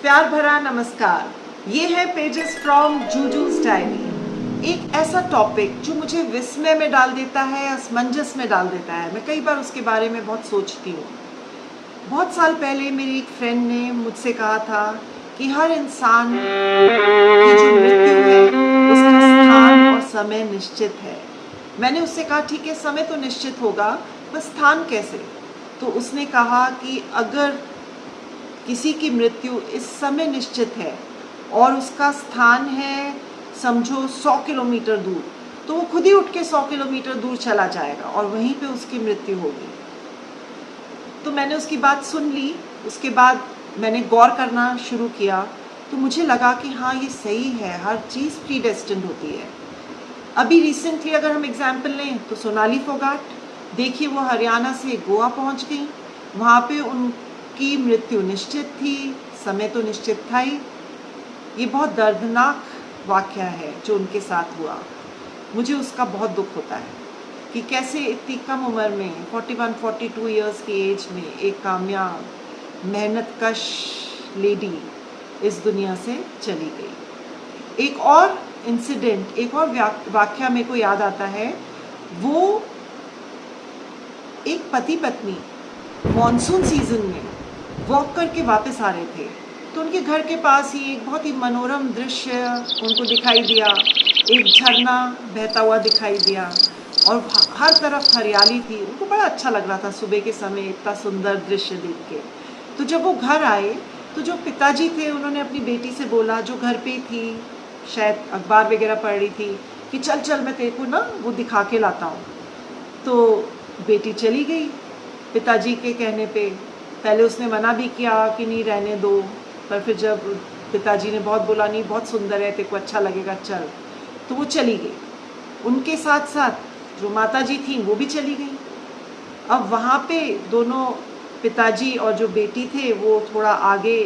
प्यार भरा नमस्कार। ये है पेजेस फ्रॉम जूजूज डायरी। एक ऐसा टॉपिक जो मुझे विस्मय में डाल देता है, असमंजस में डाल देता है। मैं कई बार उसके बारे में बहुत सोचती हूँ। बहुत साल पहले मेरी एक फ्रेंड ने मुझसे कहा था कि हर इंसान की जो मृत्यु है उसका स्थान और समय निश्चित है। मैंने उससे कहा ठीक है, समय तो निश्चित होगा, पर स्थान कैसे? तो उसने कहा कि अगर किसी की मृत्यु इस समय निश्चित है और उसका स्थान है समझो 100 किलोमीटर दूर, तो वो खुद ही उठ के 100 किलोमीटर दूर चला जाएगा और वहीं पे उसकी मृत्यु होगी। तो मैंने उसकी बात सुन ली। उसके बाद मैंने गौर करना शुरू किया तो मुझे लगा कि हाँ, ये सही है, हर चीज़ प्रीडेस्टिन्ड होती है। अभी रिसेंटली अगर हम एग्जाम्पल लें तो सोनाली फोगाट, देखिए वो हरियाणा से गोवा पहुंच गई। वहाँ पे उनकी मृत्यु निश्चित थी, समय तो निश्चित था ही। ये बहुत दर्दनाक वाक़या है जो उनके साथ हुआ। मुझे उसका बहुत दुख होता है कि कैसे इतनी कम उम्र में 41-42 इयर्स की एज में एक कामयाब मेहनतकश लेडी इस दुनिया से चली गई। एक और इंसिडेंट, एक और वाक़या मेरे को याद आता है। वो एक पति पत्नी मॉनसून सीज़न में वॉक करके वापस आ रहे थे, तो उनके घर के पास ही एक बहुत ही मनोरम दृश्य उनको दिखाई दिया। एक झरना बहता हुआ दिखाई दिया और हर तरफ हरियाली थी। उनको बड़ा अच्छा लग रहा था सुबह के समय इतना सुंदर दृश्य देख के। तो जब वो घर आए तो जो पिताजी थे उन्होंने अपनी बेटी से बोला, जो घर पे थी, शायद अखबार वगैरह पढ़ रही थी, कि चल चल मैं तेरे को ना वो दिखा के लाता हूँ। तो बेटी चली गई पिताजी के कहने पे। पहले उसने मना भी किया कि नहीं रहने दो, पर फिर जब पिताजी ने बहुत बोला, नहीं बहुत सुंदर है, तेरे को अच्छा लगेगा, चल, तो वो चली गई। उनके साथ साथ जो माताजी थी वो भी चली गई। अब वहाँ पे दोनों पिताजी और जो बेटी थे वो थोड़ा आगे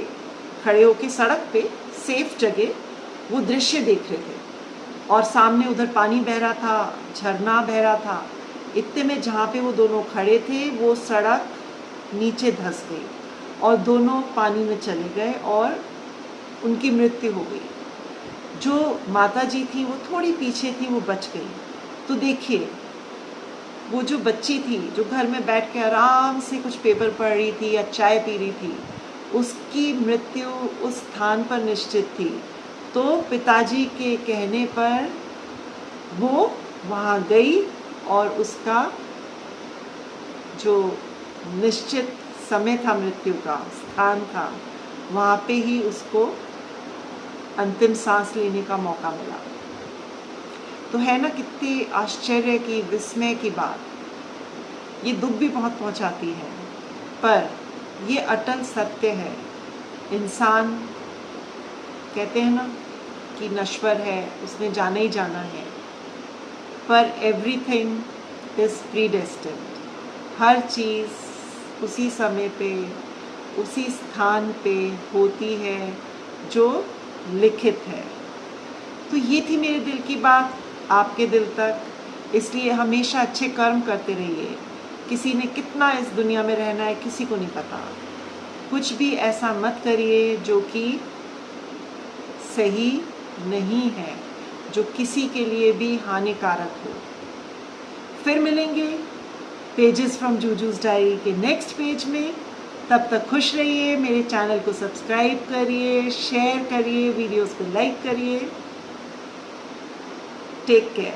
खड़े होके सड़क पे सेफ जगह वो दृश्य देख रहे थे और सामने उधर पानी बह रहा था, झरना बह रहा था। इतने में जहाँ पे वो दोनों खड़े थे वो सड़क नीचे धंस गई और दोनों पानी में चले गए और उनकी मृत्यु हो गई। जो माताजी थी वो थोड़ी पीछे थी, वो बच गई। तो देखिए, वो जो बच्ची थी जो घर में बैठ के आराम से कुछ पेपर पढ़ रही थी या चाय पी रही थी, उसकी मृत्यु उस स्थान पर निश्चित थी। तो पिताजी के कहने पर वो वहाँ गई और उसका जो निश्चित समय था, मृत्यु का स्थान था, वहाँ पे ही उसको अंतिम सांस लेने का मौका मिला। तो है ना कितनी आश्चर्य की, विस्मय की बात। ये दुख भी बहुत पहुँचाती है, पर ये अटल सत्य है। इंसान कहते हैं ना कि नश्वर है, उसने जाना ही जाना है, पर एवरीथिंग इज़ प्रीडेस्टिन्ड। हर चीज़ उसी समय पे, उसी स्थान पे होती है जो लिखित है। तो ये थी मेरे दिल की बात आपके दिल तक। इसलिए हमेशा अच्छे कर्म करते रहिए। किसी ने कितना इस दुनिया में रहना है किसी को नहीं पता। कुछ भी ऐसा मत करिए जो कि सही नहीं है, जो किसी के लिए भी हानिकारक हो। फिर मिलेंगे पेजेस फ्रॉम जूजूज डायरी के नेक्स्ट पेज में। तब तक खुश रहिए। मेरे चैनल को सब्सक्राइब करिए, शेयर करिए, वीडियोस को लाइक करिए। Take care.